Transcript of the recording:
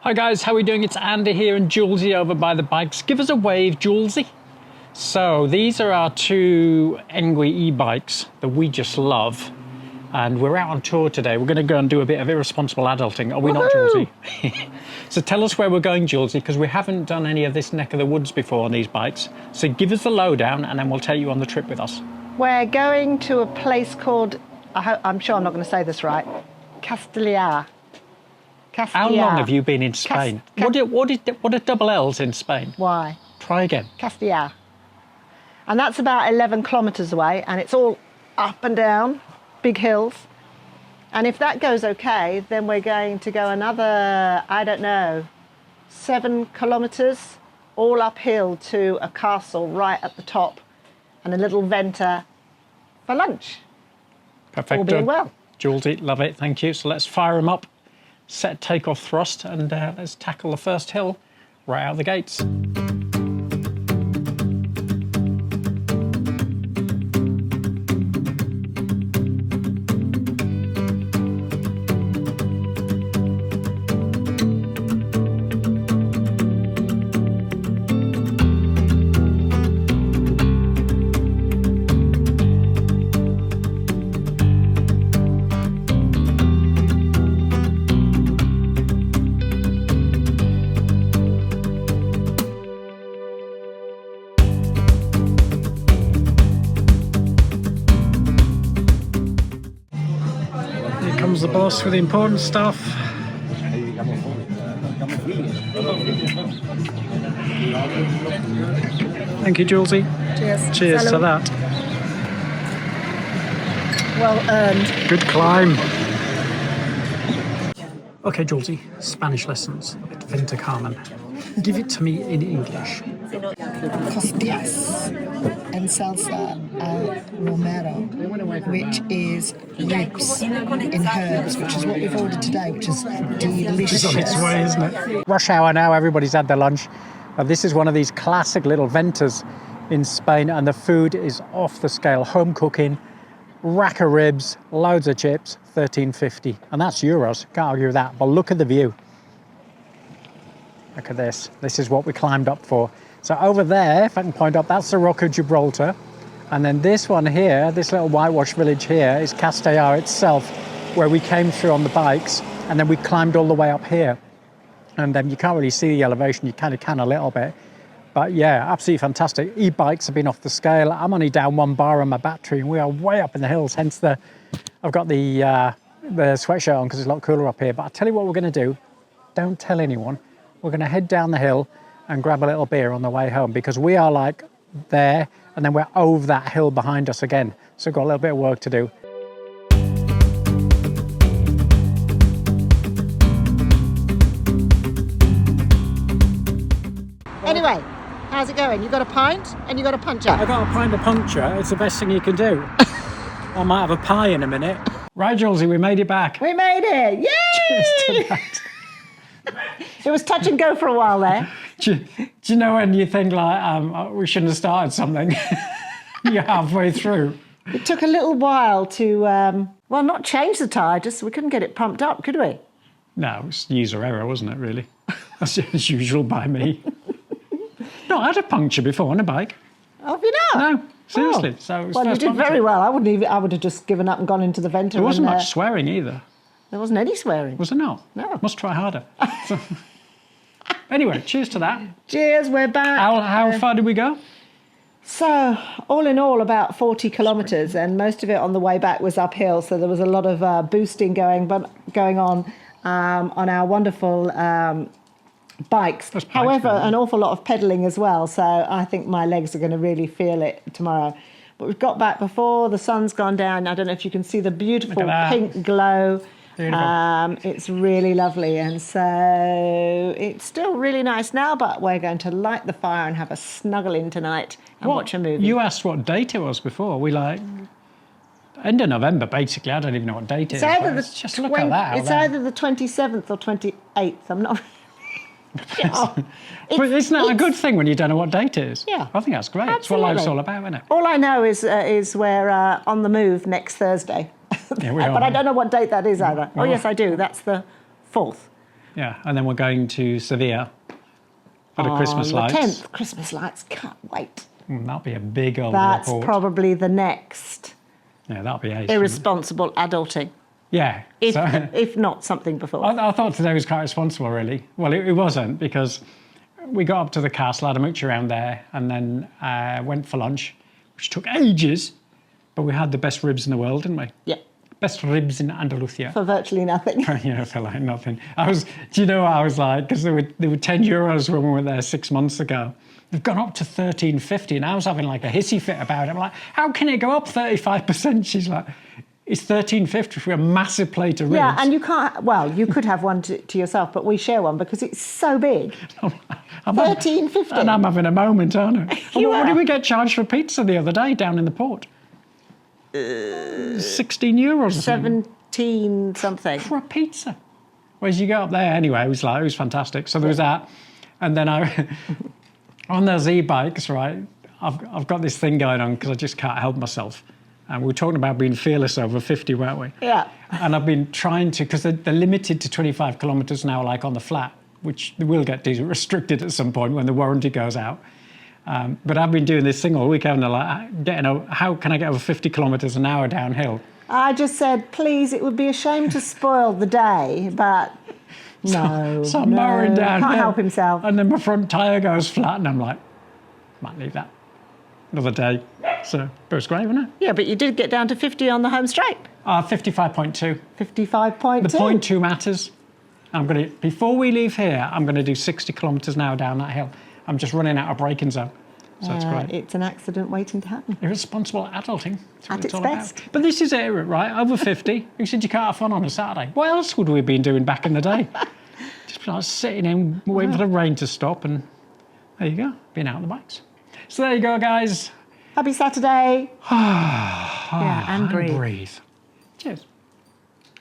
Hi guys, how are we doing? It's Andy here and Julesy over by the bikes. Give us a wave, Julesy. So these are our two Engwe e-bikes that we just love. And we're out on tour today. We're going to go and do a bit of irresponsible adulting. Are we not, Julesy? So tell us where we're going, Julesy, because we haven't done any of this neck of the woods before on these bikes. So give us the lowdown and then we'll take you on the trip with us. We're going to a place called, I'm sure I'm not going to say this right, Castellar. How long have you been in Spain? What are double L's in Spain? Why? Try again. Castellar. And that's about 11 kilometres away, and it's all up and down, big hills. And if that goes okay, then we're going to go another, I don't know, 7 kilometres, all uphill to a castle right at the top, and a little Venta for lunch. Perfect. All being well. Julesy, love it, thank you. So let's fire them up, set takeoff thrust, and let's tackle the first hill right out of the gates. The boss with the important stuff. Thank you, Julesy. Cheers. Cheers to that. Well earned. Good climb. Okay, Julesy, Spanish lessons at Venta Carmen. Give it to me in English. Costillas and salsa al romero, which is ribs in herbs, which is what we've ordered today, which is delicious. It's on its way, isn't it? Rush hour now, everybody's had their lunch. This is one of these classic little ventas in Spain, and the food is off the scale. Home cooking, rack of ribs, loads of chips, $13.50. And that's euros, can't argue with that. But look at the view. Look at this. This is what we climbed up for. So over there, if I can point up, that's the Rock of Gibraltar. And then this one here, this little whitewash village here, is Castellar itself, where we came through on the bikes. And then we climbed all the way up here. And you can't really see the elevation. You kind of can a little bit. But yeah, absolutely fantastic. E-bikes have been off the scale. I'm only down 1 bar on my battery, and we are way up in the hills. Hence I've got the sweatshirt on because it's a lot cooler up here. But I'll tell you what we're going to do. Don't tell anyone. We're going to head down the hill and grab a little beer on the way home, because we are like there and then we're over that hill behind us again. So we've got a little bit of work to do. Anyway, how's it going? You got a pint and you got a puncture? I got a pint of puncture. It's the best thing you can do. I might have a pie in a minute. Right, Julesy, we made it back. We made it! Yay! Cheers to that. It was touch and go for a while there. Do you know when you think like, we shouldn't have started something? You're halfway through. It took a little while to, well, not change the tyre, just we couldn't get it pumped up, could we? No, it was user error, wasn't it, really? That's as usual by me. No, I had a puncture before on a bike. Oh, have you not? No, seriously. Oh. So it was well, you first did puncture. very well. I would have just given up and gone into the Venta. There wasn't much swearing either. There wasn't any swearing. Was there not? No. Must try harder. So, anyway, cheers to that. Cheers, we're back. How far did we go? So, all in all, about 40 kilometres, and most of it on the way back was uphill, so there was a lot of boosting going on our wonderful bikes. However, an awful lot of pedalling as well, so I think my legs are going to really feel it tomorrow. But we've got back before the sun's gone down. I don't know if you can see the beautiful pink glow. It's really lovely, and so it's still really nice now, but we're going to light the fire and have a snuggle in tonight and watch a movie. You asked what date it was before. We end of November, basically. I don't even know what date it is. Just look at that. It's either the 27th or 28th. I'm not... But isn't that a good thing when you don't know what date it is? Yeah. I think that's great. Absolutely. It's what life's all about, isn't it? All I know is we're on the move next Thursday. Yeah, we are. But I don't know what date that is either. Oh, yes, I do. That's the 4th. Yeah, and then we're going to Sevilla for the Christmas lights. On the 10th, Christmas lights, can't wait. That'll be a big old That's report. probably the next Yeah, that'll be ace. irresponsible adulting, Yeah. if not something before. I thought today was quite responsible, really. Well, it wasn't, because we got up to the castle, had a mooch around there, and then went for lunch, which took ages, but we had the best ribs in the world, didn't we? Yeah, Best ribs in Andalucia. for virtually nothing. Yeah, for like nothing. Do you know what I was like? Because they were €10 when we were there 6 months ago. They've gone up to $13.50, and I was having like a hissy fit about it. I'm like, how can it go up 35%? She's like, it's $13.50 for a massive plate of ribs. Yeah, and you can't, well, you could have one to yourself, but we share one because it's so big. $13.50. And I'm having a moment, aren't I? You What are. did we get charged for pizza the other day down in the port? €16 or something. 17 something. For a pizza. Whereas you go up there anyway, it was fantastic. So there was that. And then on those e-bikes, right, I've got this thing going on because I just can't help myself. And we were talking about being fearless over 50, weren't we? Yeah. And I've been trying to, because they're limited to 25 kilometres now, like on the flat, which they will get restricted at some point when the warranty goes out. But I've been doing this thing all weekend, like how can I get over 50 kilometres an hour downhill? I just said, please, it would be a shame to spoil the day, but no. So I'm mowing down. Can't help himself. And then my front tyre goes flat, and I'm like, might leave that another day. So, but it's great, wasn't it? Yeah, but you did get down to 50 on the home straight. 55.2. 55.2. The 0.2 matters. Before we leave here, I'm going to do 60 kilometres an hour down that hill. I'm just running out of braking zone. So it's great. It's an accident waiting to happen. Irresponsible adulting. That's what At it's all its best. about. But this is it, right? Over 50. You said you can't have fun on a Saturday. What else would we have been doing back in the day? Just like sitting in, waiting for the rain to stop, and there you go, being out on the bikes. So there you go, guys. Happy Saturday. Yeah, and breathe. Cheers.